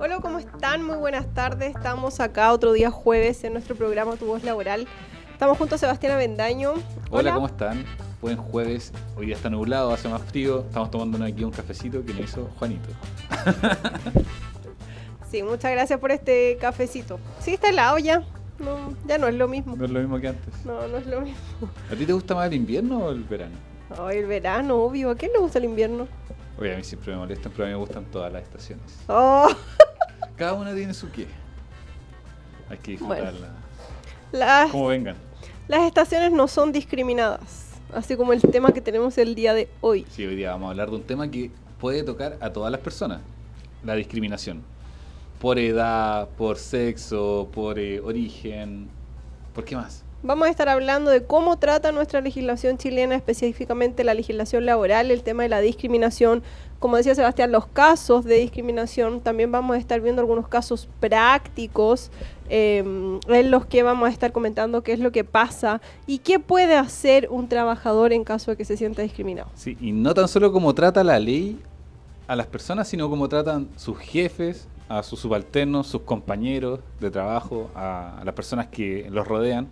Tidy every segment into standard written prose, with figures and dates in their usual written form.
Hola, ¿cómo están? Muy buenas tardes. Estamos acá otro día jueves en nuestro programa Tu Voz Laboral. Estamos junto a Sebastián Avendaño. Hola, ¿cómo están? Buen jueves. Hoy día está nublado, hace más frío. Estamos tomándonos aquí un cafecito que nos hizo Juanito. Sí, muchas gracias por este cafecito. Sí, está helado ya. No, ya no es lo mismo. No es lo mismo que antes. No es lo mismo. ¿A ti te gusta más el invierno o el verano? Ay, el verano, obvio. ¿A quién le gusta el invierno? Oye, a mí siempre me molestan, pero a mí me gustan todas las estaciones. Oh. Cada una tiene su qué. Hay que disfrutarla. Bueno, como vengan. Las estaciones no son discriminadas, así como el tema que tenemos el día de hoy. Sí, hoy día vamos a hablar de un tema que puede tocar a todas las personas. La discriminación. Por edad, por sexo, por origen. ¿Por qué más? Vamos a estar hablando de cómo trata nuestra legislación chilena, específicamente la legislación laboral, el tema de la discriminación. Como decía Sebastián, los casos de discriminación. También vamos a estar viendo algunos casos prácticos en los que vamos a estar comentando qué es lo que pasa y qué puede hacer un trabajador en caso de que se sienta discriminado. Sí, y no tan solo cómo trata la ley a las personas, sino cómo tratan sus jefes, a sus subalternos, sus compañeros de trabajo, a las personas que los rodean.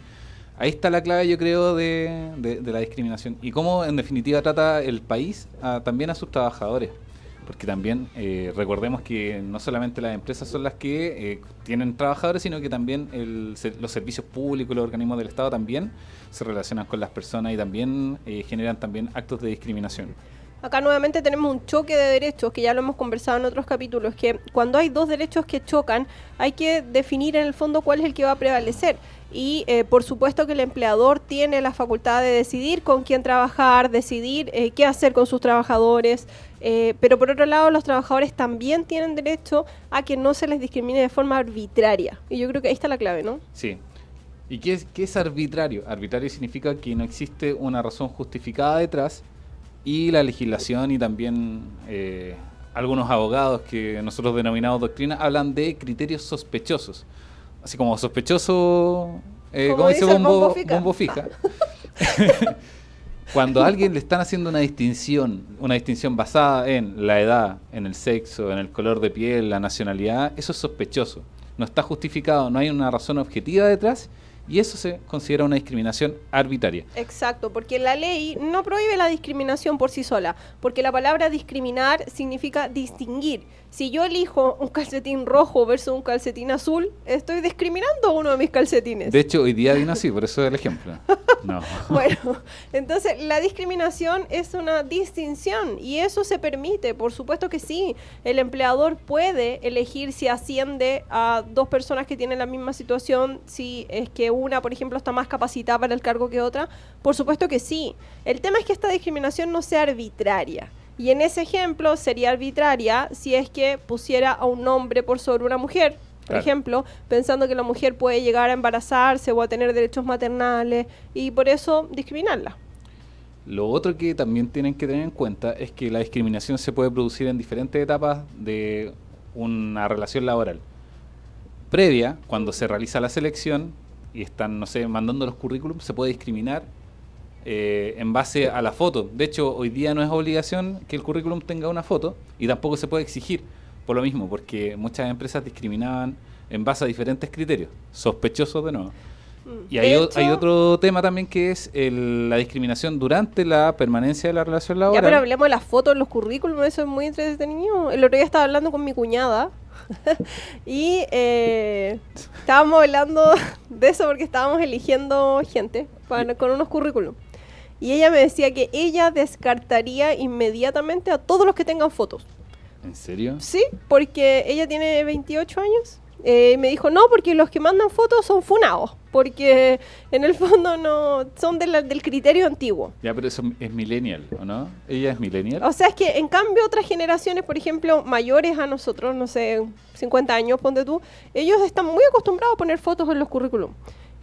Ahí está la clave, yo creo, de la discriminación y cómo, en definitiva, trata el país también a sus trabajadores. Porque también recordemos que no solamente las empresas son las que tienen trabajadores, sino que también los servicios públicos, los organismos del Estado también se relacionan con las personas y también generan también actos de discriminación. Acá nuevamente tenemos un choque de derechos, que ya lo hemos conversado en otros capítulos, que cuando hay dos derechos que chocan, hay que definir en el fondo cuál es el que va a prevalecer. Y por supuesto que el empleador tiene la facultad de decidir con quién trabajar, decidir qué hacer con sus trabajadores, pero por otro lado los trabajadores también tienen derecho a que no se les discrimine de forma arbitraria. Y yo creo que ahí está la clave, ¿no? Sí. ¿Y qué es arbitrario? Arbitrario significa que no existe una razón justificada detrás. Y la legislación y también algunos abogados que nosotros denominamos doctrina hablan de criterios sospechosos. Así como sospechoso, como dice bombo fija. Cuando a alguien le están haciendo una distinción basada en la edad, en el sexo, en el color de piel, la nacionalidad, eso es sospechoso. No está justificado, no hay una razón objetiva detrás. Y eso se considera una discriminación arbitraria. Exacto, porque la ley no prohíbe la discriminación por sí sola, porque la palabra discriminar significa distinguir. Si yo elijo un calcetín rojo versus un calcetín azul, estoy discriminando uno de mis calcetines. De hecho, hoy día vino así, por eso es el ejemplo. No. Bueno, entonces la discriminación es una distinción y eso se permite, por supuesto que sí. El empleador puede elegir si asciende a dos personas que tienen la misma situación, si es que una, por ejemplo, está más capacitada para el cargo que otra. Por supuesto que sí. El tema es que esta discriminación no sea arbitraria. Y en ese ejemplo sería arbitraria si es que pusiera a un hombre por sobre una mujer, por ejemplo, pensando que la mujer puede llegar a embarazarse o a tener derechos maternales y por eso discriminarla. Lo otro que también tienen que tener en cuenta es que la discriminación se puede producir en diferentes etapas de una relación laboral. Previa, cuando se realiza la selección y están, no sé, mandando los currículums, se puede discriminar en base a la foto. De hecho, hoy día no es obligación que el currículum tenga una foto y tampoco se puede exigir por lo mismo, porque muchas empresas discriminaban en base a diferentes criterios, sospechosos de nuevo. Y hay otro tema también que es la discriminación durante la permanencia de la relación laboral. Ya, pero hablemos de las fotos en los currículums, eso es muy entretenido. El otro día estaba hablando con mi cuñada y estábamos hablando de eso porque estábamos eligiendo gente con unos currículums. Y ella me decía que ella descartaría inmediatamente a todos los que tengan fotos. ¿En serio? Sí, porque ella tiene 28 años. Me dijo, no, porque los que mandan fotos son funados, porque en el fondo no son del criterio antiguo. Ya, pero eso es millennial, ¿o no? ¿Ella es millennial? O sea, es que en cambio otras generaciones, por ejemplo, mayores a nosotros, no sé, 50 años, ponte tú, ellos están muy acostumbrados a poner fotos en los currículums.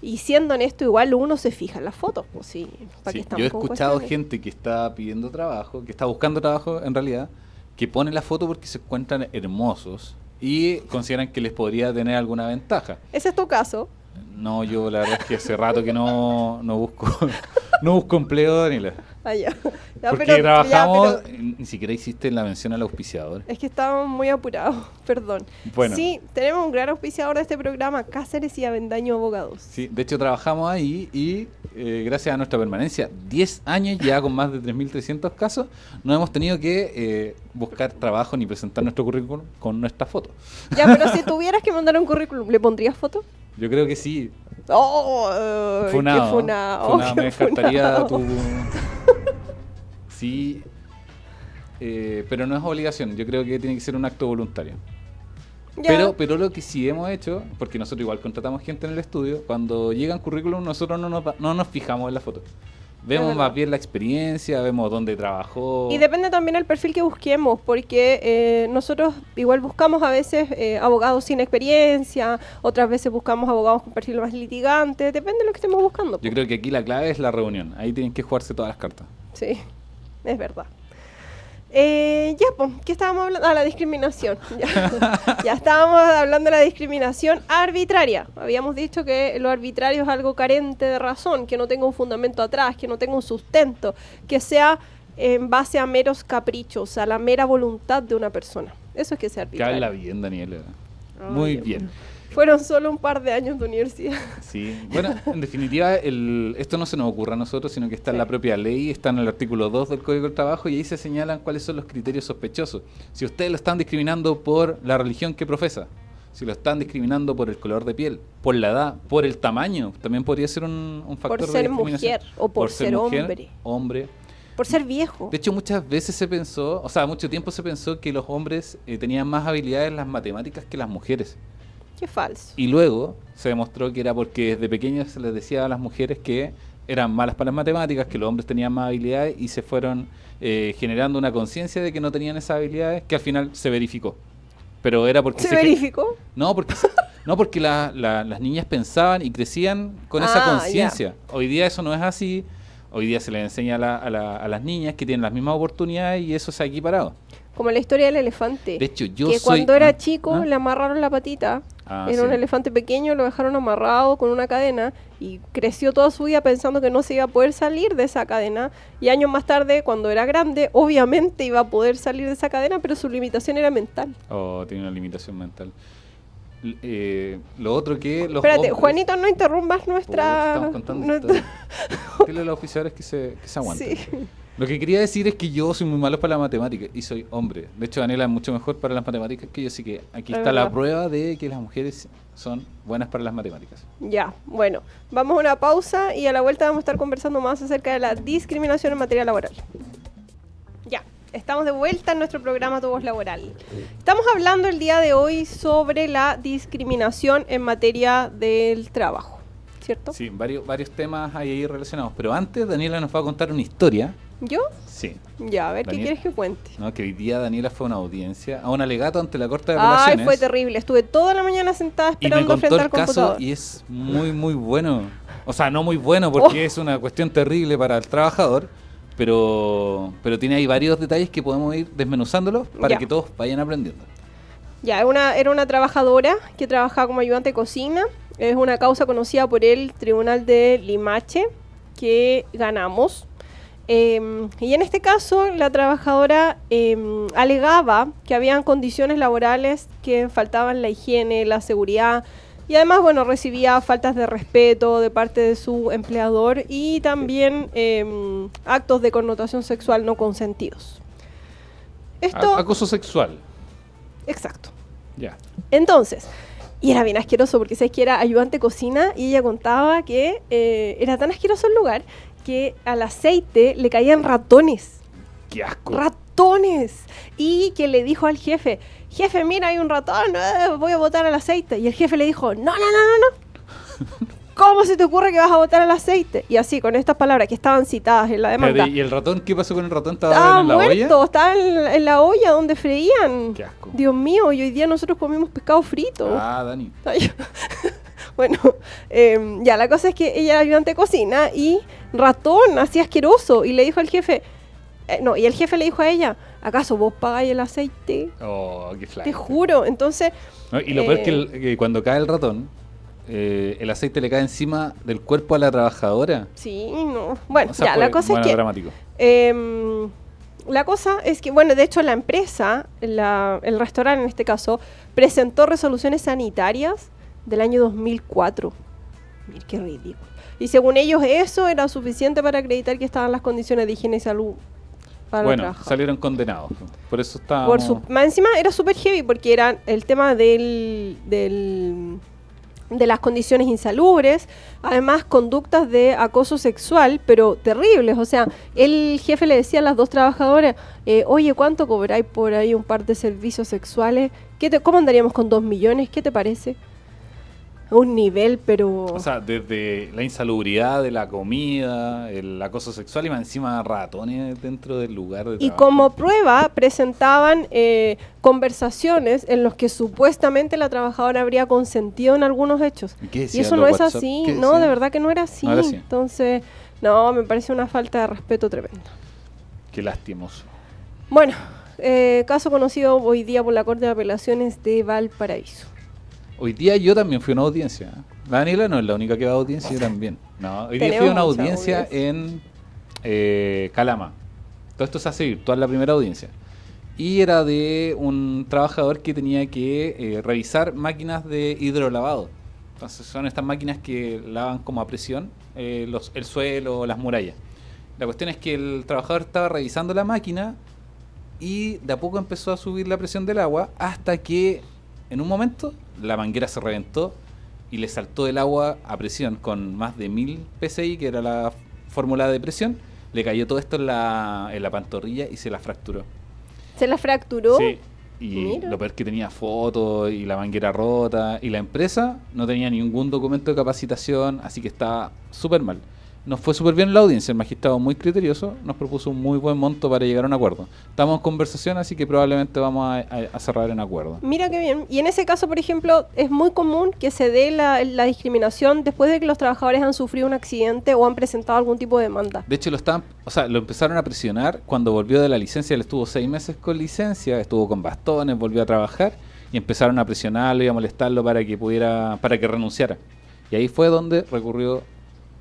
Y siendo honesto, igual uno se fija en las fotos. Pues sí, sí, yo he escuchado gente que está pidiendo trabajo, que está buscando trabajo en realidad, que pone la foto porque se encuentran hermosos y consideran que les podría tener alguna ventaja. ¿Ese es tu caso? No, yo la verdad es que hace rato que no busco empleo, Daniela. Ah, ya. Ya, Porque trabajamos, pero ni siquiera hiciste la mención al auspiciador. es que estábamos muy apurados, perdón. Bueno. Sí, tenemos un gran auspiciador de este programa, Cáceres y Avendaño Abogados. Sí, de hecho trabajamos ahí y gracias a nuestra permanencia, 10 años ya con más de 3.300 casos, no hemos tenido que buscar trabajo ni presentar nuestro currículum con nuestra foto. Ya, pero si tuvieras que mandar un currículum, ¿le pondrías foto? Yo creo que sí. ¡Oh! Funado. ¡Qué funado! Funado, qué me descartaría funado. tu... Sí, pero no es obligación, yo creo que tiene que ser un acto voluntario. Ya. Pero lo que sí hemos hecho, porque nosotros igual contratamos gente en el estudio, cuando llegan currículum nosotros no nos fijamos en la foto. Vemos verdad. más bien la experiencia, vemos dónde trabajó. Y depende también del perfil que busquemos, porque nosotros igual buscamos a veces abogados sin experiencia, otras veces buscamos abogados con perfil más litigante, depende de lo que estemos buscando. Yo creo que aquí la clave es la reunión, ahí tienen que jugarse todas las cartas. Sí, es verdad. Ya, pues, ¿qué estábamos hablando? Ah, la discriminación. Ya estábamos hablando de la discriminación arbitraria. Habíamos dicho que lo arbitrario es algo carente de razón, que no tenga un fundamento atrás, que no tenga un sustento, que sea en base a meros caprichos, a la mera voluntad de una persona. Eso es que sea Que arbitrario. habla bien, Daniela. Ay, Muy Dios bien. mío. Fueron solo un par de años de universidad. Sí, bueno, en definitiva, esto no se nos ocurre a nosotros, sino que está en Sí. la propia ley, está en el artículo 2 del Código del Trabajo y ahí se señalan cuáles son los criterios sospechosos. Si ustedes lo están discriminando por la religión que profesa, si lo están discriminando por el color de piel, por la edad, por el tamaño, también podría ser un factor Por de ser discriminación. mujer o por ser mujer, hombre. Por ser viejo. De hecho, muchas veces se pensó, o sea, mucho tiempo se pensó que los hombres tenían más habilidades en las matemáticas que las mujeres. Qué falso. Y luego se demostró que era porque desde pequeños se les decía a las mujeres que eran malas para las matemáticas, que los hombres tenían más habilidades y se fueron generando una conciencia de que no tenían esas habilidades que al final se verificó. Pero era porque ¿Se verificó? No, porque las niñas pensaban y crecían con esa Ah, conciencia. Hoy día eso no es así. Hoy día se les enseña a las niñas que tienen las mismas oportunidades y eso se ha equiparado. Como la historia del elefante. De hecho, yo que soy... cuando era ¿Ah? chico ¿Ah? le amarraron la patita. Ah, Era un sí. elefante pequeño, lo dejaron amarrado con una cadena y creció toda su vida pensando que no se iba a poder salir de esa cadena. Y años más tarde, cuando era grande, obviamente iba a poder salir de esa cadena, pero su limitación era mental. Oh, tiene una limitación mental. Lo otro que los Espérate, hombres- Juanito, no interrumpas Puta, nuestra... estamos contando nuestra- historias. Dile a los oficiadores que se aguanten. Sí. Lo que quería decir es que yo soy muy malo para la matemática y soy hombre. De hecho, Daniela es mucho mejor para las matemáticas que yo, así que aquí Es está la verdad. prueba de que las mujeres son buenas para las matemáticas. Ya, bueno, vamos a una pausa y a la vuelta vamos a estar conversando más acerca de la discriminación en materia laboral. Ya, estamos de vuelta en nuestro programa Tu Voz Laboral. Estamos hablando el día de hoy sobre la discriminación en materia del trabajo, ¿cierto? Sí, varios temas hay ahí relacionados. Pero antes, Daniela nos va a contar una historia. ¿Yo? Sí. Ya, a ver, Daniel. ¿qué quieres que cuente? ¿No? Que hoy día Daniela fue a una audiencia, a un alegato ante la Corte de Ay, Apelaciones. fue terrible. Estuve toda la mañana sentada Y me esperando contó frente el al caso computador. y es muy bueno. O sea, no muy bueno porque es una cuestión terrible para el trabajador, pero tiene ahí varios detalles que podemos ir desmenuzándolos para Ya. que todos vayan aprendiendo. Ya, era una trabajadora que trabajaba como ayudante de cocina. Es una causa conocida por el Tribunal de Limache que ganamos. Y en este caso, la trabajadora alegaba que habían condiciones laborales que faltaban la higiene, la seguridad y además, bueno, recibía faltas de respeto de parte de su empleador y también actos de connotación sexual no consentidos. Esto, Acoso sexual. exacto. Ya. Entonces, y era bien asqueroso porque sabes que era ayudante de cocina y ella contaba que era tan asqueroso el lugar que al aceite le caían ratones. Qué asco. ¡Ratones! Y que le dijo al jefe, jefe, mira, hay un ratón, voy a botar al aceite. Y el jefe le dijo, no. ¿Cómo se te ocurre que vas a botar al aceite? Y así, con estas palabras que estaban citadas en la demanda. Espérate, ¿y el ratón? ¿Qué pasó con el ratón? Estaba en la muerto, olla? estaba en la olla donde freían. Qué asco. Dios mío, y hoy día nosotros comimos pescado frito. Ah, Dani. Ay, bueno, ya la cosa es que ella era ayudante de cocina y ratón, así asqueroso. Y le dijo al jefe, y el jefe le dijo a ella, ¿acaso vos pagáis el aceite? Oh, qué flash. Te juro. Entonces, No, y lo peor es que cuando cae el ratón, el aceite le cae encima del cuerpo a la trabajadora. Sí, no. Bueno, O sea, ya, fue, la cosa es que... dramático. La cosa es que, bueno, de hecho la empresa, el restaurante en este caso, presentó resoluciones sanitarias del año 2004. Mira qué ridículo. Y según ellos eso era suficiente para acreditar que estaban las condiciones de higiene y salud para los trabajadores. Salieron condenados. Por eso está... Más encima era súper heavy porque era el tema de las condiciones insalubres, además conductas de acoso sexual, pero terribles. O sea, el jefe le decía a las dos trabajadoras, oye, ¿cuánto cobráis por ahí un par de servicios sexuales? ¿Cómo andaríamos con 2 millones? ¿Qué te parece? Un nivel, pero... O sea, desde la insalubridad de la comida, el acoso sexual y más encima ratones dentro del lugar de trabajo. Y como prueba presentaban conversaciones en los que supuestamente la trabajadora habría consentido en algunos hechos. ¿Y eso no es así, no, de verdad que no era así. No era así. Entonces, no, me parece una falta de respeto tremenda. Qué lastimoso. Bueno, caso conocido hoy día por la Corte de Apelaciones de Valparaíso. Hoy día yo también fui a una audiencia. La Daniela no es la única que va a audiencia, yo también. No, hoy día fui a una audiencia en Calama. Todo esto se hace virtual, la primera audiencia. Y era de un trabajador que tenía que revisar máquinas de hidrolavado. Entonces son estas máquinas que lavan como a presión el suelo, las murallas. La cuestión es que el trabajador estaba revisando la máquina y de a poco empezó a subir la presión del agua hasta que en un momento la manguera se reventó y le saltó el agua a presión con más de 1000 psi, que era la fórmula de presión. Le cayó todo esto en la pantorrilla y se la fracturó. ¿Se la fracturó? Sí. Y lo peor que tenía fotos y la manguera rota. Y la empresa no tenía ningún documento de capacitación, así que estaba súper mal. Nos fue súper bien la audiencia, el magistrado muy criterioso, nos propuso un muy buen monto para llegar a un acuerdo. Estamos en conversación, así que probablemente vamos a cerrar en acuerdo. Mira qué bien. Y en ese caso, por ejemplo, es muy común que se dé la discriminación después de que los trabajadores han sufrido un accidente o han presentado algún tipo de demanda. De hecho, lo empezaron a presionar cuando volvió de la licencia. Él estuvo 6 meses con licencia, estuvo con bastones, volvió a trabajar y empezaron a presionarlo y a molestarlo para que renunciara. Y ahí fue donde recurrió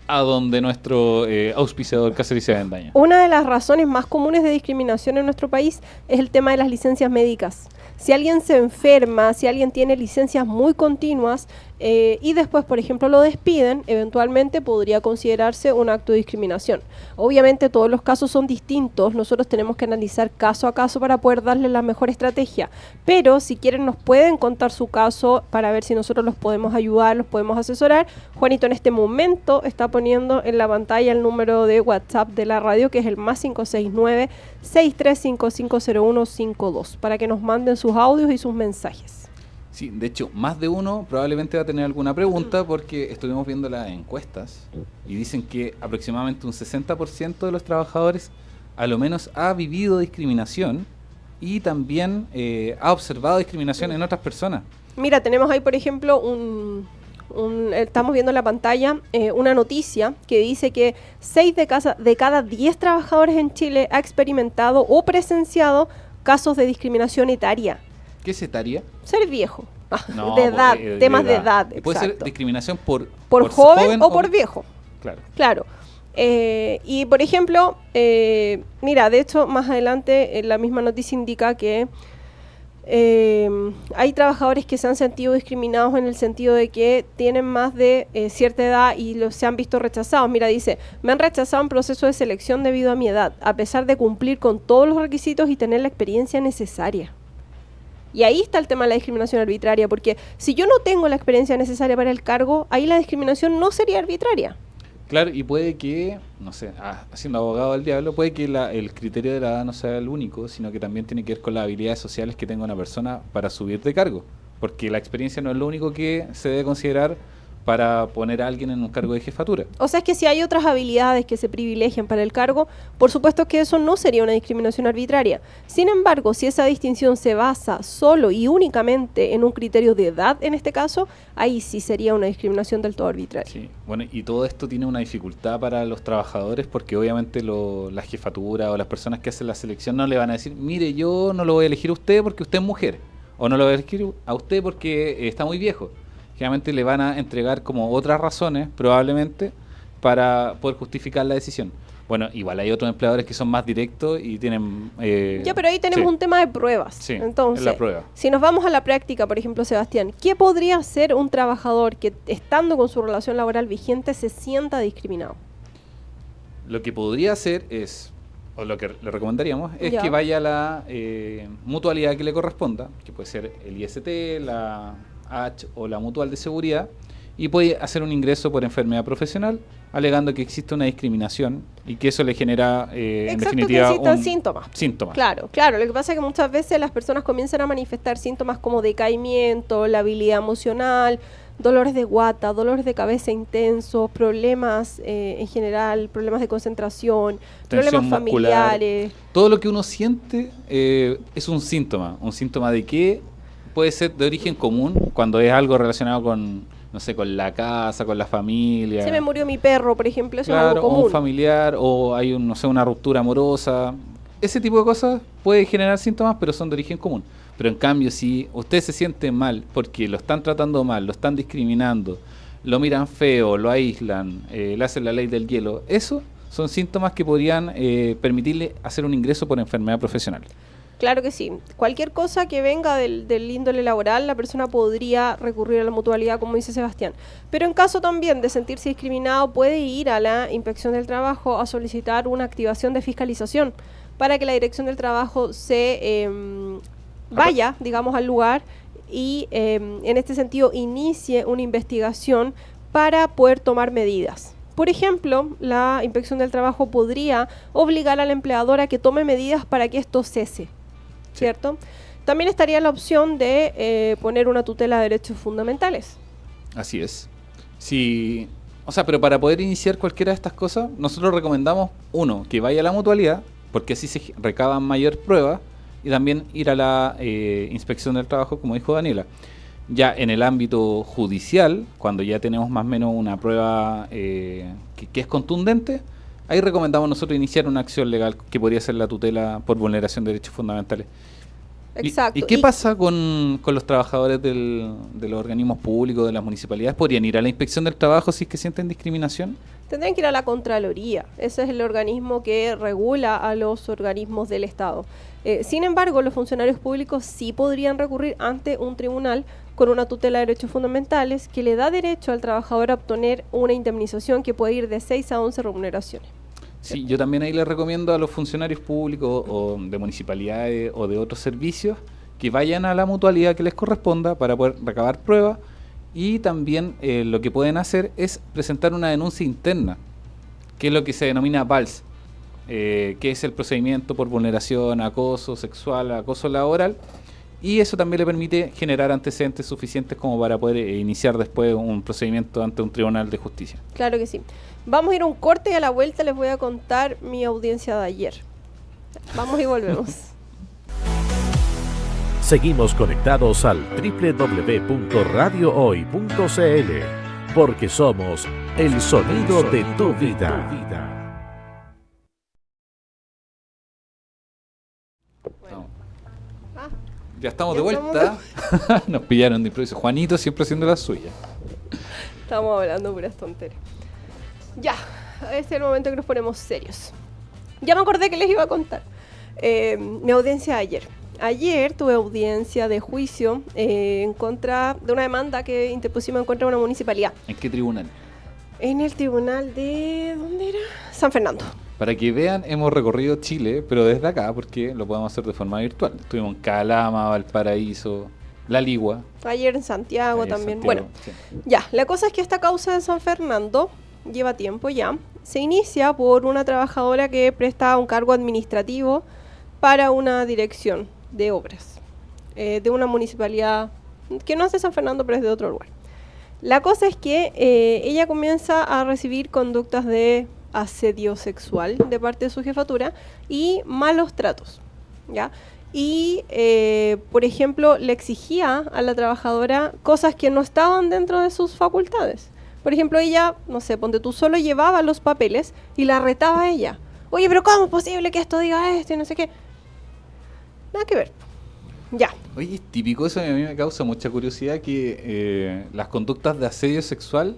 a donde nuestro auspiciador Cáceres y Avendaño. Una de las razones más comunes de discriminación en nuestro país es el tema de las licencias médicas. Si alguien se enferma, si alguien tiene licencias muy continuas y después, por ejemplo, lo despiden, eventualmente podría considerarse un acto de discriminación. Obviamente todos los casos son distintos, nosotros tenemos que analizar caso a caso para poder darle la mejor estrategia, pero si quieren nos pueden contar su caso para ver si nosotros los podemos ayudar, los podemos asesorar. Juanito en este momento está poniendo en la pantalla el número de WhatsApp de la radio, que es el más 569-63550152, para que nos manden sus audios y sus mensajes. Sí, de hecho, más de uno probablemente va a tener alguna pregunta porque estuvimos viendo las encuestas y dicen que aproximadamente un 60% de los trabajadores a lo menos ha vivido discriminación y también ha observado discriminación en otras personas. Mira, tenemos ahí, por ejemplo, estamos viendo en la pantalla una noticia que dice que 6 de cada 10 trabajadores en Chile ha experimentado o presenciado casos de discriminación etaria. ¿Qué es etaria? Ser viejo. No, de edad, temas de edad. Puede ser discriminación por joven o por viejo. Claro. Y por ejemplo, mira, de hecho, más adelante la misma noticia indica que hay trabajadores que se han sentido discriminados en el sentido de que tienen más de cierta edad y se han visto rechazados. Mira, dice, me han rechazado en proceso de selección debido a mi edad, a pesar de cumplir con todos los requisitos y tener la experiencia necesaria. Y ahí está el tema de la discriminación arbitraria, porque si yo no tengo la experiencia necesaria para el cargo, ahí la discriminación no sería arbitraria. Claro, y puede que, no sé, siendo abogado del diablo, puede que el criterio de la edad no sea el único, sino que también tiene que ver con las habilidades sociales que tenga una persona para subir de cargo. Porque la experiencia no es lo único que se debe considerar para poner a alguien en un cargo de jefatura. O sea, es que si hay otras habilidades que se privilegian para el cargo, por supuesto que eso no sería una discriminación arbitraria. Sin embargo, si esa distinción se basa solo y únicamente en un criterio de edad, en este caso, ahí sí sería una discriminación del todo arbitraria. Sí, bueno, y todo esto tiene una dificultad para los trabajadores porque obviamente la jefatura o las personas que hacen la selección no le van a decir, mire, yo no lo voy a elegir a usted porque usted es mujer, o no lo voy a elegir a usted porque está muy viejo. generalmente le van a entregar como otras razones, probablemente, para poder justificar la decisión. Bueno, igual hay otros empleadores que son más directos y tienen... ya, pero ahí tenemos un tema de pruebas. Sí, entonces, es la prueba. Si nos vamos a la práctica, por ejemplo, Sebastián, ¿qué podría hacer un trabajador que, estando con su relación laboral vigente, se sienta discriminado? Lo que podría hacer es, o lo que le recomendaríamos, es Ya. que vaya a la mutualidad que le corresponda, que puede ser el IST, la H o la mutual de seguridad, y puede hacer un ingreso por enfermedad profesional, alegando que existe una discriminación y que eso le genera, en definitiva, que existan síntomas. Síntomas. Claro. Lo que pasa es que muchas veces las personas comienzan a manifestar síntomas como decaimiento, labilidad emocional, dolores de guata, dolores de cabeza intensos, problemas en general, problemas de concentración, Tensión problemas muscular. familiares. Todo lo que uno siente es un síntoma de que puede ser de origen común cuando es algo relacionado con, no sé, con la casa, con la familia. Se me murió mi perro, por ejemplo, eso es Claro, algo o común. un familiar, o hay no sé, una ruptura amorosa. Ese tipo de cosas puede generar síntomas, pero son de origen común. Pero en cambio, si usted se siente mal porque lo están tratando mal, lo están discriminando, lo miran feo, lo aíslan, le hacen la ley del hielo, eso son síntomas que podrían permitirle hacer un ingreso por enfermedad profesional. Claro que sí. Cualquier cosa que venga del índole laboral, la persona podría recurrir a la mutualidad, como dice Sebastián. Pero en caso también de sentirse discriminado, puede ir a la Inspección del Trabajo a solicitar una activación de fiscalización para que la Dirección del Trabajo se vaya, digamos, al lugar y en este sentido inicie una investigación para poder tomar medidas. Por ejemplo, la Inspección del Trabajo podría obligar al empleador a que tome medidas para que esto cese, ¿cierto? También estaría la opción de poner una tutela de derechos fundamentales. Así es. Sí, o sea, pero para poder iniciar cualquiera de estas cosas, nosotros recomendamos, uno, que vaya a la mutualidad, porque así se recaban mayor prueba, y también ir a la Inspección del Trabajo, como dijo Daniela. Ya en el ámbito judicial, cuando ya tenemos más o menos una prueba que es contundente, ahí recomendamos nosotros iniciar una acción legal que podría ser la tutela por vulneración de derechos fundamentales. Exacto. ¿Y qué pasa con los trabajadores de los organismos públicos, de las municipalidades? ¿Podrían ir a la Inspección del Trabajo si es que sienten discriminación? Tendrían que ir a la Contraloría. Ese es el organismo que regula a los organismos del Estado. Sin embargo, los funcionarios públicos sí podrían recurrir ante un tribunal con una tutela de derechos fundamentales que le da derecho al trabajador a obtener una indemnización que puede ir de 6 a 11 remuneraciones. Sí, yo también ahí les recomiendo a los funcionarios públicos o de municipalidades o de otros servicios que vayan a la mutualidad que les corresponda para poder recabar pruebas, y también lo que pueden hacer es presentar una denuncia interna, que es lo que se denomina VALS, que es el procedimiento por vulneración, acoso sexual, acoso laboral, y eso también le permite generar antecedentes suficientes como para poder iniciar después un procedimiento ante un tribunal de justicia. Claro que sí. Vamos a ir a un corte y a la vuelta les voy a contar mi audiencia de ayer. Vamos y volvemos. Seguimos conectados al www.radiohoy.cl, porque somos el sonido de tu vida. Ya estamos de vuelta. Nos pillaron de improviso. Juanito siempre haciendo la suya. Estamos hablando puras tonterías. Ya, este es el momento que nos ponemos serios. Ya me acordé que les iba a contar. Mi audiencia de ayer. Ayer tuve audiencia de juicio en contra de una demanda que interpusimos en contra de una municipalidad. ¿En qué tribunal? En el tribunal de... ¿dónde era? San Fernando. Para que vean, hemos recorrido Chile, pero desde acá, porque lo podemos hacer de forma virtual. Estuvimos en Calama, Valparaíso, La Ligua. Ayer en Santiago Ayer en también. Santiago, Bueno, sí. ya, la cosa es que esta causa de San Fernando lleva tiempo ya. Se inicia por una trabajadora que presta un cargo administrativo para una dirección de obras de una municipalidad que no es de San Fernando, pero es de otro lugar. La cosa es que ella comienza a recibir conductas de asedio sexual de parte de su jefatura y malos tratos, ¿ya? Y, por ejemplo, le exigía a la trabajadora cosas que no estaban dentro de sus facultades. Por ejemplo, ella, no sé, ponte tú, solo llevaba los papeles y la retaba a ella. Oye, pero ¿cómo es posible que esto diga esto y no sé qué? Nada que ver. Ya. Oye, es típico eso, y a mí me causa mucha curiosidad que las conductas de asedio sexual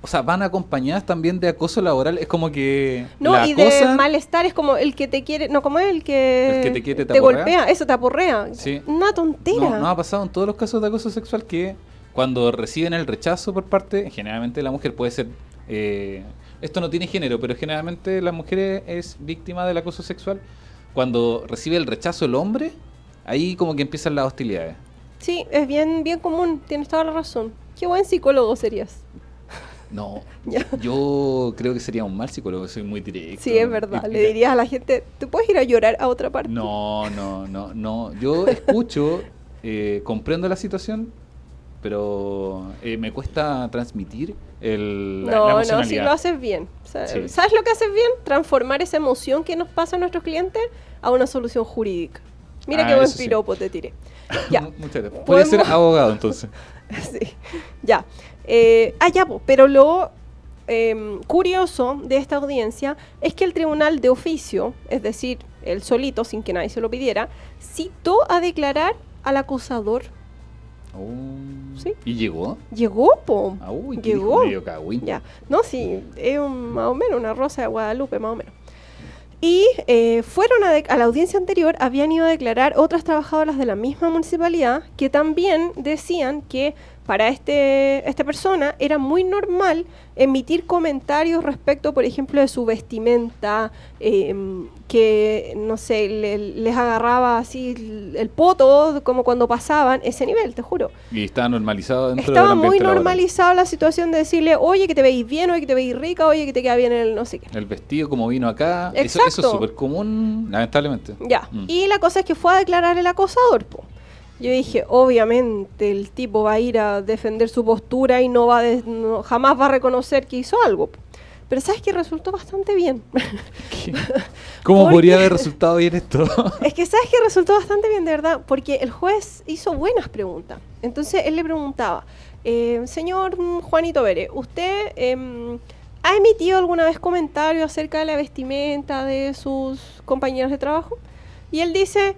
o sea, van acompañadas también de acoso laboral. Es como que No, la y de acosan, malestar es como el que te quiere, no, como el que el que te quiere te te aporrea. golpea, eso te aporrea. Sí. Una tontera. No ha pasado en todos los casos de acoso sexual que cuando reciben el rechazo por parte, generalmente la mujer puede ser, esto no tiene género, pero generalmente la mujer es víctima del acoso sexual. Cuando recibe el rechazo el hombre, ahí como que empiezan las hostilidades. Sí, es bien, bien común, tienes toda la razón. Qué buen psicólogo serías. No, Ya. yo creo que sería un mal psicólogo, soy muy directo. Sí, es verdad. Le dirías a la gente, ¿te puedes ir a llorar a otra parte? No. Yo escucho, comprendo la situación, pero me cuesta transmitir la No, emocionalidad. si lo haces bien. O sea, Sí. ¿sabes lo que haces bien? Transformar esa emoción que nos pasa a nuestros clientes a una solución jurídica. Mira qué buen eso sí. piropo te tiré. Ya. Muchas gracias. Puede ser Podemos- abogado entonces. Sí, ya. Pero lo curioso de esta audiencia es que el tribunal de oficio, es decir, él solito, sin que nadie se lo pidiera, citó a declarar al acosador. Oh. Sí. ¿Y llegó? Llegó, po. Uy, ¿qué dijo? Llegó. Medio cagüín. Ya. No, sí, es más o menos una rosa de Guadalupe, más o menos. Y fueron a la audiencia anterior, habían ido a declarar otras trabajadoras de la misma municipalidad que también decían que para esta persona era muy normal emitir comentarios respecto, por ejemplo, de su vestimenta, que, no sé, les agarraba así el poto, como cuando pasaban, ese nivel, te juro. Y estaba normalizado dentro Estaba del muy ambiente laboral. normalizada la situación de decirle, oye, que te veis bien, oye, que te veis rica, oye, que te queda bien el no sé qué. El vestido como vino acá, eso Exacto. es súper común, lamentablemente. Ya, Mm. y la cosa es que fue a declarar el acosador, po. Yo dije, obviamente el tipo va a ir a defender su postura y jamás va a reconocer que hizo algo. Pero ¿sabes qué? Resultó bastante bien. ¿Qué? ¿Cómo Porque- podría haber resultado bien esto? Es que ¿sabes qué? Resultó bastante bien, de verdad, porque el juez hizo buenas preguntas. Entonces él le preguntaba, señor Juanito Vélez, ¿usted ha emitido alguna vez comentarios acerca de la vestimenta de sus compañeros de trabajo? Y él dice,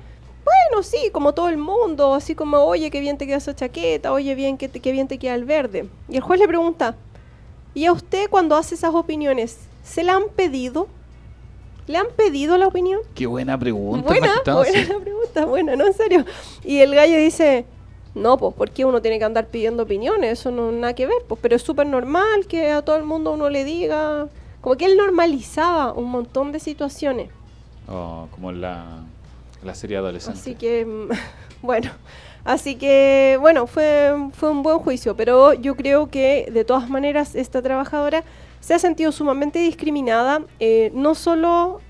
bueno, sí, como todo el mundo, así como, oye, qué bien te queda esa chaqueta, oye, qué bien te queda el verde. Y el juez le pregunta, ¿y a usted cuando hace esas opiniones, se la han pedido? ¿Le han pedido la opinión? Qué buena pregunta, Buena magistrado, sí. la pregunta, buena, no, en serio. Y el gallo dice, no, pues, ¿por qué uno tiene que andar pidiendo opiniones? Eso no nada que ver, pues, pero es súper normal que a todo el mundo uno le diga, como que él normalizaba un montón de situaciones. Oh, como la serie adolescente. Así que, bueno, fue un buen juicio, pero yo creo que de todas maneras esta trabajadora se ha sentido sumamente discriminada, no solo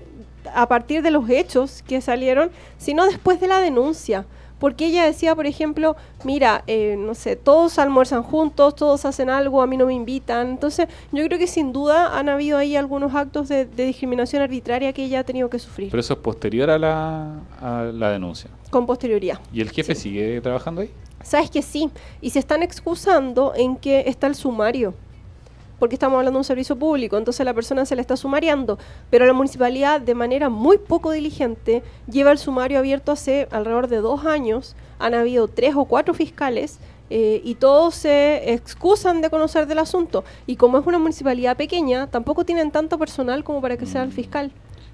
a partir de los hechos que salieron, sino después de la denuncia. Porque ella decía, por ejemplo, mira, no sé, todos almuerzan juntos, todos hacen algo, a mí no me invitan. Entonces, yo creo que sin duda han habido ahí algunos actos de discriminación arbitraria que ella ha tenido que sufrir Pero eso es posterior a la denuncia. con posterioridad. ¿Y el jefe Sí. sigue trabajando ahí? Sabes que sí, y se están excusando en que está el sumario, porque estamos hablando de un servicio público, entonces la persona se le está sumariando, pero la municipalidad de manera muy poco diligente lleva el sumario abierto hace alrededor de 2 años, han habido 3 o 4 fiscales y todos se excusan de conocer del asunto, y como es una municipalidad pequeña, tampoco tienen tanto personal como para que sea el fiscal.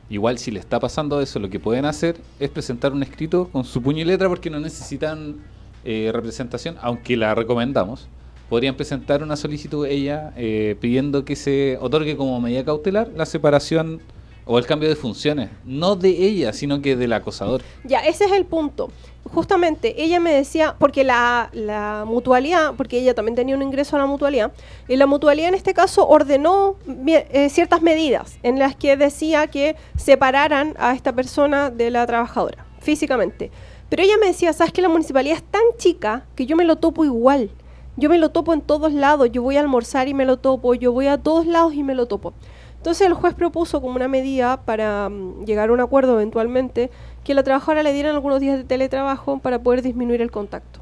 Igual si le está pasando eso, lo que pueden hacer es presentar un escrito con su puño y letra porque no necesitan representación, aunque la recomendamos. Podrían presentar una solicitud ella pidiendo que se otorgue como medida cautelar la separación o el cambio de funciones, no de ella, sino que del acosador. Ya, ese es el punto. Justamente, ella me decía, porque la mutualidad, porque ella también tenía un ingreso a la mutualidad, y la mutualidad en este caso ordenó ciertas medidas en las que decía que separaran a esta persona de la trabajadora, físicamente. Pero ella me decía, ¿sabes que la municipalidad es tan chica que yo me lo topo igual? Yo me lo topo en todos lados, yo voy a almorzar y me lo topo, yo voy a todos lados y me lo topo. Entonces el juez propuso como una medida para llegar a un acuerdo eventualmente que la trabajadora le dieran algunos días de teletrabajo para poder disminuir el contacto.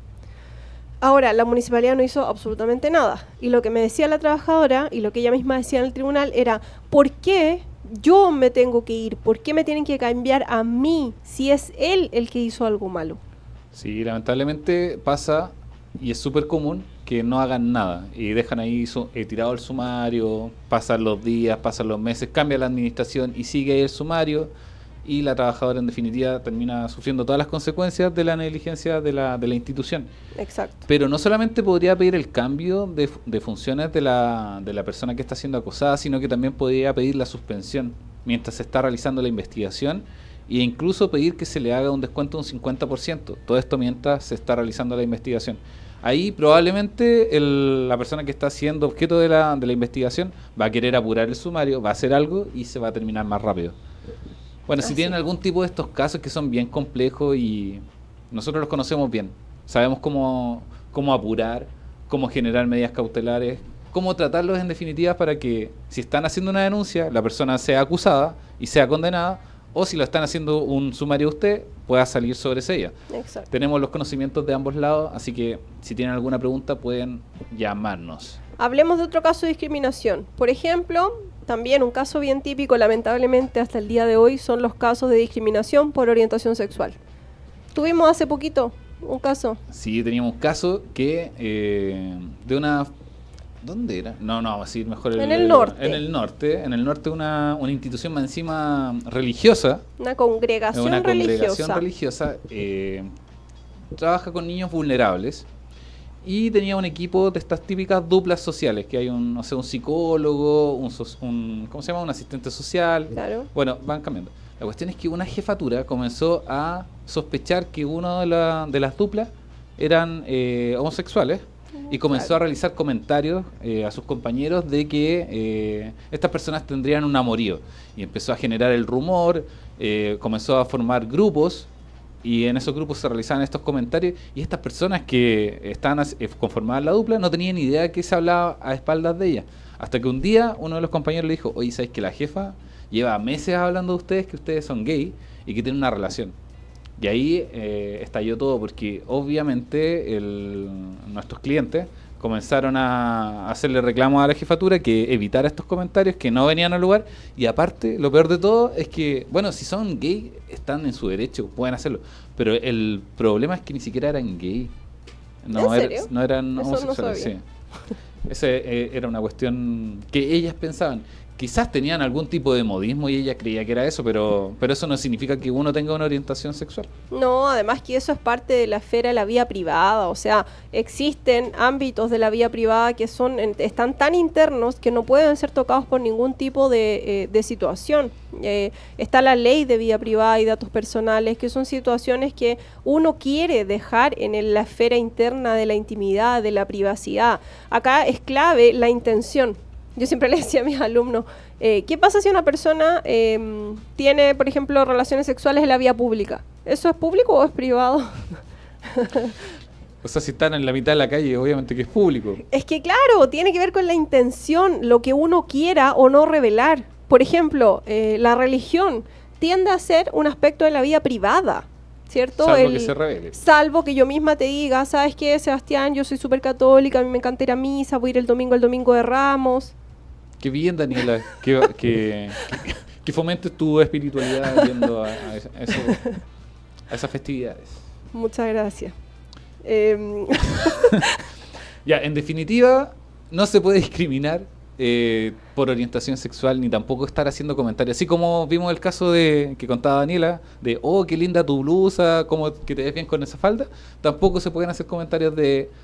Ahora, la municipalidad no hizo absolutamente nada. Y lo que me decía la trabajadora y lo que ella misma decía en el tribunal era, ¿por qué yo me tengo que ir? ¿Por qué me tienen que cambiar a mí si es él el que hizo algo malo? Sí, lamentablemente pasa y es súper común que no hagan nada y dejan ahí tirado el sumario, pasan los días, pasan los meses, cambia la administración y sigue ahí el sumario y la trabajadora en definitiva termina sufriendo todas las consecuencias de la negligencia de la institución. Exacto. Pero no solamente podría pedir el cambio de funciones de la persona que está siendo acosada, sino que también podría pedir la suspensión mientras se está realizando la investigación e incluso pedir que se le haga un descuento de un 50%. Todo esto mientras se está realizando la investigación. Ahí probablemente la persona que está siendo objeto de la investigación va a querer apurar el sumario, va a hacer algo y se va a terminar más rápido. Bueno, si tienen algún tipo de estos casos que son bien complejos y nosotros los conocemos bien, sabemos cómo apurar, cómo generar medidas cautelares, cómo tratarlos en definitiva para que si están haciendo una denuncia, la persona sea acusada y sea condenada, o si lo están haciendo un sumario usted, pueda salir sobre ella. Exacto. Tenemos los conocimientos de ambos lados, así que si tienen alguna pregunta pueden llamarnos. Hablemos de otro caso de discriminación. Por ejemplo, también un caso bien típico, lamentablemente hasta el día de hoy, son los casos de discriminación por orientación sexual. Tuvimos hace poquito un caso. Sí, teníamos un caso que de una... ¿Dónde era? No, vamos a decir mejor en el norte. En el norte una institución más encima religiosa. Una congregación religiosa. Trabaja con niños vulnerables y tenía un equipo de estas típicas duplas sociales, que hay un psicólogo, ¿cómo se llama? Un asistente social. Claro. Bueno, van cambiando. La cuestión es que una jefatura comenzó a sospechar que uno de las duplas eran homosexuales. Y comenzó a realizar comentarios a sus compañeros de que estas personas tendrían un amorío. Y empezó a generar el rumor, comenzó a formar grupos, y en esos grupos se realizaban estos comentarios, y estas personas que estaban conformadas la dupla no tenían idea de que se hablaba a espaldas de ella. Hasta que un día uno de los compañeros le dijo: oye, ¿sabes que la jefa lleva meses hablando de ustedes, que ustedes son gay y que tienen una relación? Y ahí estalló todo, porque obviamente nuestros clientes comenzaron a hacerle reclamos a la jefatura que evitara estos comentarios que no venían al lugar. Y aparte, lo peor de todo es que, bueno, si son gay, están en su derecho, pueden hacerlo. Pero el problema es que ni siquiera eran gay. ¿En serio? No eran Eso homosexuales, no sabía. sí. Esa era una cuestión que ellas pensaban. Quizás tenían algún tipo de modismo y ella creía que era eso, pero eso no significa que uno tenga una orientación sexual. No, además que eso es parte de la esfera de la vida privada. O sea, existen ámbitos de la vida privada que están tan internos que no pueden ser tocados por ningún tipo de situación. Está la ley de vida privada y datos personales, que son situaciones que uno quiere dejar en la esfera interna de la intimidad, de la privacidad. Acá es clave la intención. Yo siempre le decía a mis alumnos, ¿qué pasa si una persona tiene, por ejemplo, relaciones sexuales en la vía pública? ¿Eso es público o es privado? O sea, si están en la mitad de la calle, obviamente que es público. Es que claro, tiene que ver con la intención, lo que uno quiera o no revelar. Por ejemplo, la religión tiende a ser un aspecto de la vida privada, ¿cierto? Salvo que se revele. Salvo que yo misma te diga, ¿sabes qué, Sebastián? Yo soy súper católica, a mí me encanta ir a misa, voy a ir el domingo de Ramos. Qué bien, Daniela, que fomentes tu espiritualidad yendo a esas festividades. Muchas gracias. Ya, en definitiva, no se puede discriminar por orientación sexual, ni tampoco estar haciendo comentarios. Así como vimos el caso que contaba Daniela, de, oh, qué linda tu blusa, cómo que te ves bien con esa falda, tampoco se pueden hacer comentarios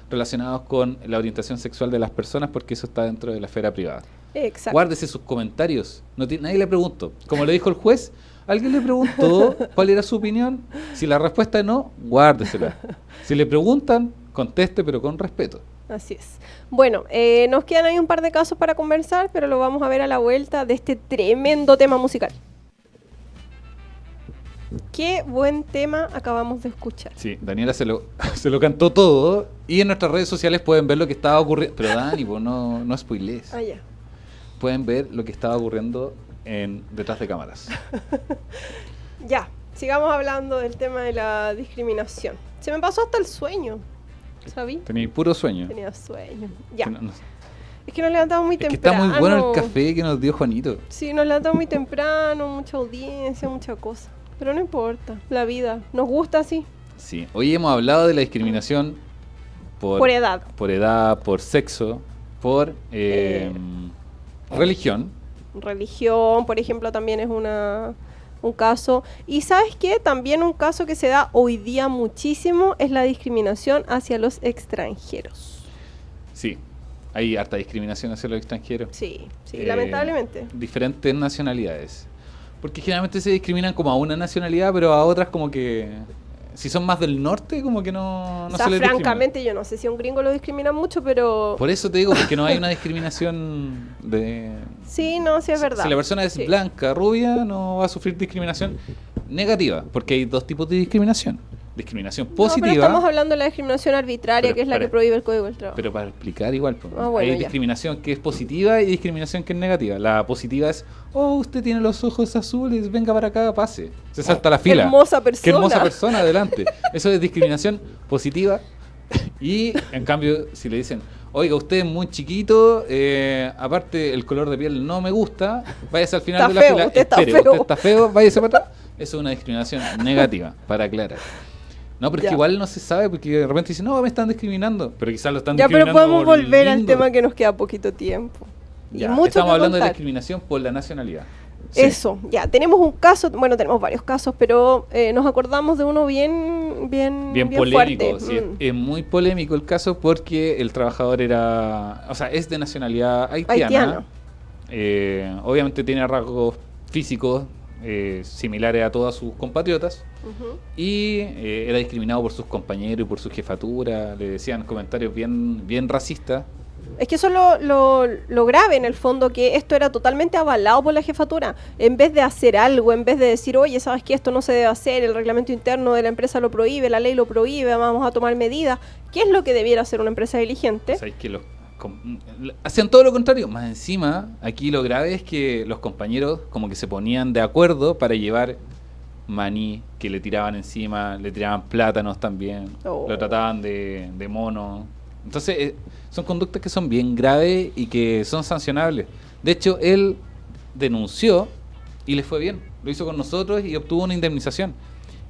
relacionados con la orientación sexual de las personas, porque eso está dentro de la esfera privada. Exacto. Guárdese sus comentarios. Nadie le preguntó. Como le dijo el juez, alguien le preguntó cuál era su opinión. Si la respuesta es no, guárdesela. Si le preguntan, conteste, pero con respeto. Así es. Bueno, nos quedan ahí un par de casos para conversar, pero lo vamos a ver a la vuelta de este tremendo tema musical. Qué buen tema acabamos de escuchar. Sí, Daniela se lo cantó todo, y en nuestras redes sociales pueden ver lo que estaba ocurriendo. Pero Dani, pues no spoilees. Ah, ya. Pueden ver lo que estaba ocurriendo detrás de cámaras. Ya, sigamos hablando del tema de la discriminación. Se me pasó hasta el sueño, ¿sabí? Tenía puro sueño. Tenía sueño. Ya. Que no. Es que nos levantamos muy temprano. Que está muy bueno el café que nos dio Juanito. Sí, nos levantamos muy temprano, mucha audiencia, mucha cosa. Pero no importa, la vida nos gusta así. Sí. Hoy hemos hablado de la discriminación Por edad. por edad, por sexo, por religión. Religión, por ejemplo, también es un caso. Y ¿sabes qué? También un caso que se da hoy día muchísimo es la discriminación hacia los extranjeros. Sí, hay harta discriminación hacia los extranjeros. Sí, lamentablemente. Diferentes nacionalidades. Porque generalmente se discriminan como a una nacionalidad, pero a otras como que... Si son más del norte, como que no O sea, se les discrimina. francamente, yo no sé si a un gringo lo discriminan mucho, pero... Por eso te digo, porque no hay una discriminación de... Sí, no, sí es verdad. Si la persona es Sí. blanca, rubia, no va a sufrir discriminación negativa, porque hay dos tipos de discriminación. Discriminación No, pero positiva, estamos hablando de la discriminación arbitraria, Pero que es la para- que prohíbe el Código del Trabajo. pero para explicar igual. Pues, Ah, bueno, hay ya. discriminación que es positiva y discriminación que es negativa. La positiva es, oh, usted tiene los ojos azules, venga para acá, pase. Se salta la fila. Hermosa persona. Qué hermosa persona, adelante. Eso es discriminación positiva. Y en cambio, si le dicen, oiga, usted es muy chiquito, aparte el color de piel no me gusta, váyase al final Está de la feo, fila, usted está espere, feo. usted está feo, váyase para atrás. Eso es una discriminación negativa, para aclarar. No, pero es Ya. que igual no se sabe, porque de repente dicen, no, me están discriminando, pero quizás lo están Ya, pero discriminando podemos por volver al lindo. tema que nos queda poquito tiempo. Y Ya, mucho estamos que hablando de contar. discriminación por la nacionalidad. Sí. Eso, ya, tenemos un caso, bueno, tenemos varios casos, pero nos acordamos de uno bien Polémico, fuerte. sí, es muy polémico el caso porque el trabajador es de nacionalidad haitiana. Obviamente tiene rasgos físicos similares a todos sus compatriotas Ujú. y era discriminado por sus compañeros y por su jefatura, le decían comentarios bien racistas. Es que eso es lo grave en el fondo, que esto era totalmente avalado por la jefatura. En vez de hacer algo, en vez de decir, oye, ¿sabes qué? Esto no se debe hacer, el reglamento interno de la empresa lo prohíbe, la ley lo prohíbe, vamos a tomar medidas. ¿Qué es lo que debiera hacer una empresa diligente? ¿Sabéis que hacían todo lo contrario? Más encima, aquí lo grave es que los compañeros como que se ponían de acuerdo para llevar maní, que le tiraban encima, le tiraban plátanos también, Oh. lo trataban de mono. Entonces, son conductas que son bien graves y que son sancionables. De hecho, él denunció y le fue bien. Lo hizo con nosotros y obtuvo una indemnización.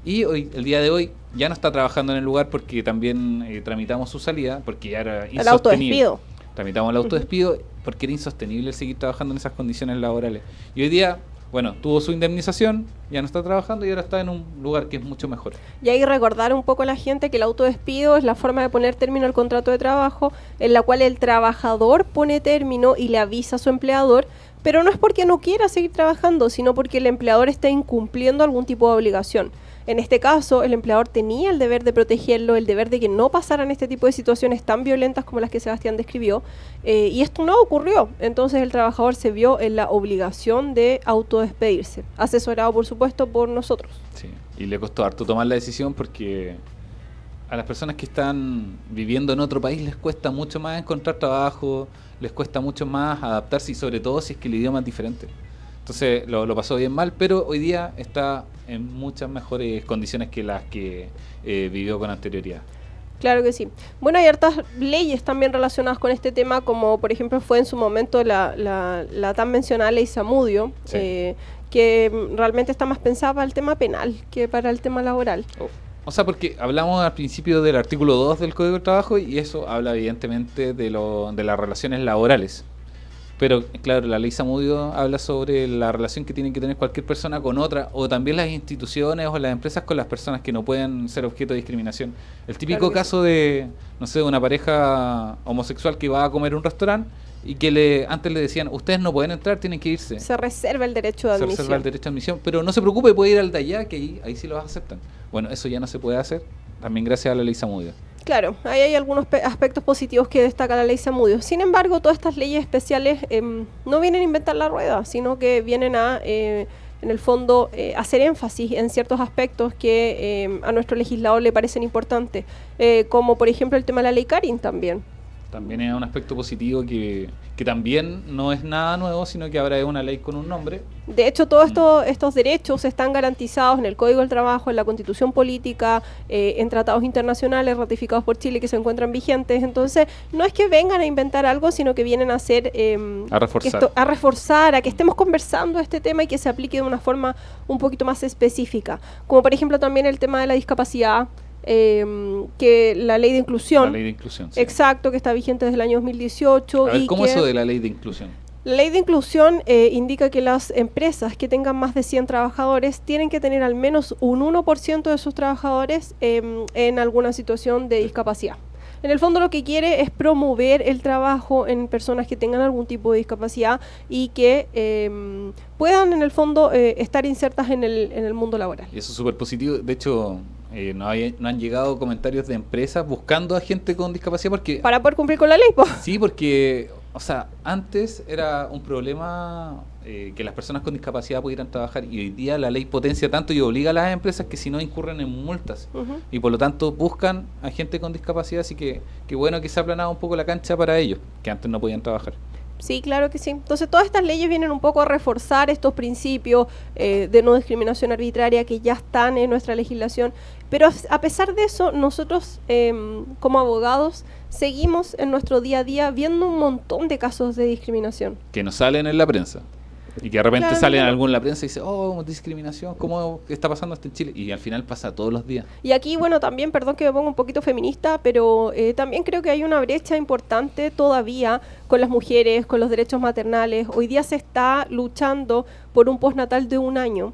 Y hoy, el día de hoy, ya no está trabajando en el lugar porque también tramitamos su salida, porque ya era El insostenible. autodespido. Tramitamos el autodespido porque era insostenible seguir trabajando en esas condiciones laborales. Y hoy día, bueno, tuvo su indemnización, ya no está trabajando y ahora está en un lugar que es mucho mejor. Y hay que recordar un poco a la gente que el autodespido es la forma de poner término al contrato de trabajo, en la cual el trabajador pone término y le avisa a su empleador, pero no es porque no quiera seguir trabajando, sino porque el empleador está incumpliendo algún tipo de obligación. En este caso, el empleador tenía el deber de protegerlo, el deber de que no pasaran este tipo de situaciones tan violentas como las que Sebastián describió, y esto no ocurrió. Entonces el trabajador se vio en la obligación de autodespedirse, asesorado por supuesto por nosotros. Sí. Y le costó harto tomar la decisión porque a las personas que están viviendo en otro país les cuesta mucho más encontrar trabajo, les cuesta mucho más adaptarse y sobre todo si es que el idioma es diferente. Entonces lo pasó bien mal, pero hoy día está en muchas mejores condiciones que las que vivió con anterioridad. Claro que sí. Bueno, hay hartas leyes también relacionadas con este tema, como por ejemplo fue en su momento la tan mencionada ley Zamudio, Sí. que realmente está más pensada para el tema penal que para el tema laboral. O sea, porque hablamos al principio del artículo 2 del Código del Trabajo y eso habla evidentemente de las relaciones laborales. Pero, claro, la ley Zamudio habla sobre la relación que tiene que tener cualquier persona con otra, o también las instituciones o las empresas con las personas que no pueden ser objeto de discriminación. El típico Claro que caso de, no sé, una pareja homosexual que va a comer a un restaurante y que antes le decían, ustedes no pueden entrar, tienen que irse. Se reserva el derecho de Se admisión. reserva el derecho de admisión, pero no se preocupe, puede ir al de allá, que ahí sí los aceptan. Bueno, eso ya no se puede hacer, también gracias a la ley Zamudio. Claro, ahí hay algunos aspectos positivos que destaca la ley Zamudio. Sin embargo, todas estas leyes especiales no vienen a inventar la rueda, sino que vienen a, en el fondo, hacer énfasis en ciertos aspectos que a nuestro legislador le parecen importantes, como por ejemplo el tema de la ley Karin también. También es un aspecto positivo que también no es nada nuevo, sino que ahora es una ley con un nombre. De hecho, todos estos derechos están garantizados en el Código del Trabajo, en la Constitución Política, en tratados internacionales ratificados por Chile que se encuentran vigentes. Entonces, no es que vengan a inventar algo, sino que vienen a hacer... A reforzar. a reforzar, a que estemos conversando este tema y que se aplique de una forma un poquito más específica. Como por ejemplo también el tema de la discapacidad, que la ley de inclusión. La ley de inclusión, sí. Exacto, que está vigente desde el año 2018. A ver, y ¿cómo que eso de la ley de inclusión? la ley de inclusión indica que las empresas que tengan más de 100 trabajadores tienen que tener al menos un 1% de sus trabajadores en alguna situación de discapacidad. En el fondo lo que quiere es promover el trabajo en personas que tengan algún tipo de discapacidad y que puedan en el fondo estar insertas en el mundo laboral. Y eso es súper positivo. De hecho, no han llegado comentarios de empresas buscando a gente con discapacidad porque... Para poder cumplir con la ley, pues. Sí, porque, o sea, antes era un problema que las personas con discapacidad pudieran trabajar y hoy día la ley potencia tanto y obliga a las empresas que si no incurren en multas y por lo tanto buscan a gente con discapacidad, así que bueno que se ha aplanado un poco la cancha para ellos, que antes no podían trabajar. Sí, claro que sí. Entonces todas estas leyes vienen un poco a reforzar estos principios de no discriminación arbitraria que ya están en nuestra legislación, pero a pesar de eso, nosotros como abogados seguimos en nuestro día a día viendo un montón de casos de discriminación. Que no salen en la prensa. Y que de repente Claro, salen claro. algo en la prensa y dice, oh, discriminación, ¿cómo está pasando esto en Chile? Y al final pasa todos los días. Y aquí, bueno, también, perdón que me ponga un poquito feminista, pero también creo que hay una brecha importante todavía con las mujeres, con los derechos maternales. Hoy día se está luchando por un postnatal de 1 año,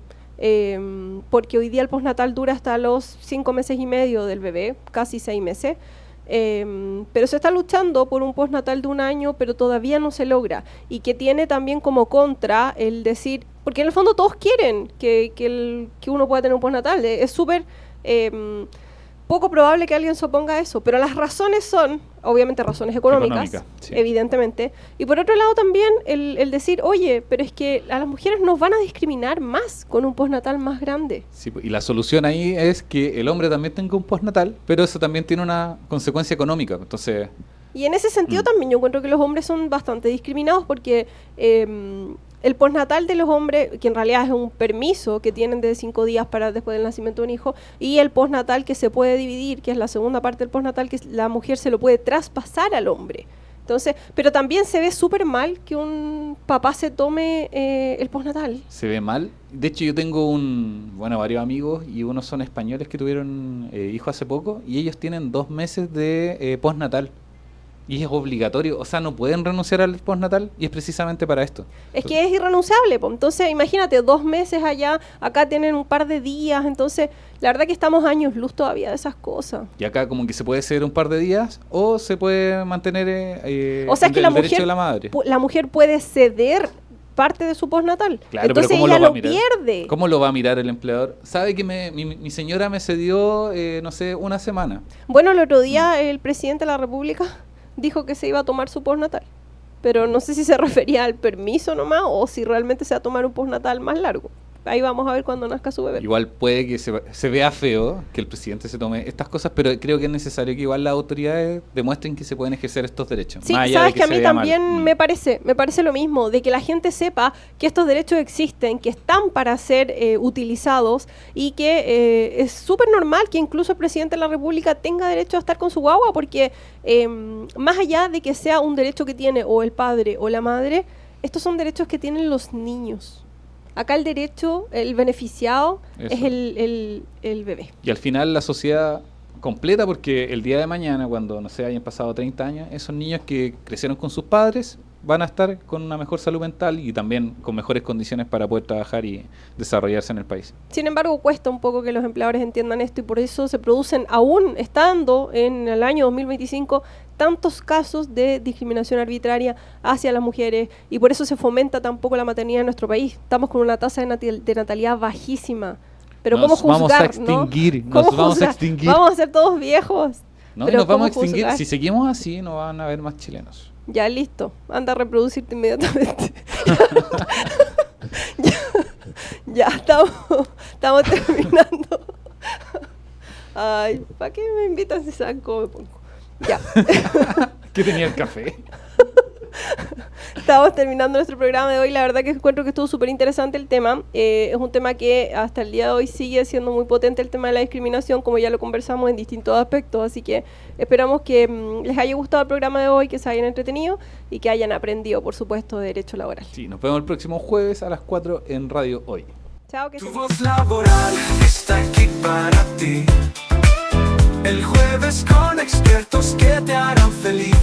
porque hoy día el postnatal dura hasta los 5 meses y medio del bebé, casi 6 meses. Pero se está luchando por un postnatal de 1 año, pero todavía no se logra, y que tiene también como contra el decir, porque en el fondo todos quieren que uno pueda tener un postnatal, es súper poco probable que alguien se oponga a eso, pero las razones son, obviamente, razones económicas, Sí. evidentemente, y por otro lado también el decir, oye, pero es que a las mujeres nos van a discriminar más con un postnatal más grande. Sí, y la solución ahí es que el hombre también tenga un postnatal, pero eso también tiene una consecuencia económica. Entonces, Y en ese sentido también yo encuentro que los hombres son bastante discriminados porque el postnatal de los hombres, que en realidad es un permiso que tienen de 5 días para después del nacimiento de un hijo, y el postnatal que se puede dividir, que es la segunda parte del postnatal, que la mujer se lo puede traspasar al hombre. Entonces, pero también se ve súper mal que un papá se tome el postnatal. se ve mal. De hecho, yo tengo varios amigos y unos son españoles que tuvieron hijos hace poco y ellos tienen 2 meses de postnatal. Y es obligatorio, o sea, no pueden renunciar al postnatal y es precisamente para esto. Es que es irrenunciable, po. Entonces imagínate, 2 meses allá, acá tienen un par de días, entonces la verdad que estamos años luz todavía de esas cosas. Y acá como que se puede ceder un par de días o se puede mantener O sea, es que el derecho de la madre. la mujer puede ceder parte de su postnatal. Claro, Entonces pero ¿cómo ella lo va a lo mirar? pierde. ¿Cómo lo va a mirar el empleador? Sabe que mi señora me cedió, no sé, 1 semana. Bueno, el otro día el presidente de la República dijo que se iba a tomar su postnatal, pero no sé si se refería al permiso nomás o si realmente se va a tomar un postnatal más largo. Ahí vamos a ver cuando nazca su bebé. Igual puede que se vea feo que el presidente se tome estas cosas, pero creo que es necesario que igual las autoridades demuestren que se pueden ejercer estos derechos. Sí, más allá sabes de que a se mí vea mal. también me parece lo mismo, de que la gente sepa que estos derechos existen, que están para ser utilizados y que es súper normal que incluso el presidente de la República tenga derecho a estar con su guagua, porque más allá de que sea un derecho que tiene o el padre o la madre, estos son derechos que tienen los niños. Acá el derecho, el beneficiado, Eso. es el bebé. Y al final la sociedad completa, porque el día de mañana, cuando, no sé, hayan pasado 30 años, esos niños que crecieron con sus padres van a estar con una mejor salud mental y también con mejores condiciones para poder trabajar y desarrollarse en el país. Sin embargo, cuesta un poco que los empleadores entiendan esto y por eso se producen, aún estando en el año 2025, tantos casos de discriminación arbitraria hacia las mujeres y por eso se fomenta tan poco la maternidad en nuestro país. Estamos con una tasa de natalidad bajísima. Pero Nos ¿cómo juzgar, vamos a extinguir, ¿no? nos ¿Cómo vamos a juzgar? extinguir. Vamos a ser todos viejos. No, y Pero nos vamos a ¿cómo extinguir. juzgar? Si seguimos así, no van a haber más chilenos. Ya, listo. Anda a reproducirte inmediatamente. ya estamos terminando. Ay, ¿para qué me invitan si saben cómo me pongo? Ya. ¿Qué tenía el café? Estamos terminando nuestro programa de hoy. La verdad que encuentro que estuvo súper interesante el tema. Es un tema que hasta el día de hoy sigue siendo muy potente, el tema de la discriminación, como ya lo conversamos en distintos aspectos. Así que esperamos que les haya gustado el programa de hoy, que se hayan entretenido y que hayan aprendido, por supuesto, de derecho laboral. Sí, nos vemos el próximo jueves a las 4 en Radio Hoy. Chao, que Tu estén voz laboral está aquí para ti. El jueves con expertos que te harán feliz.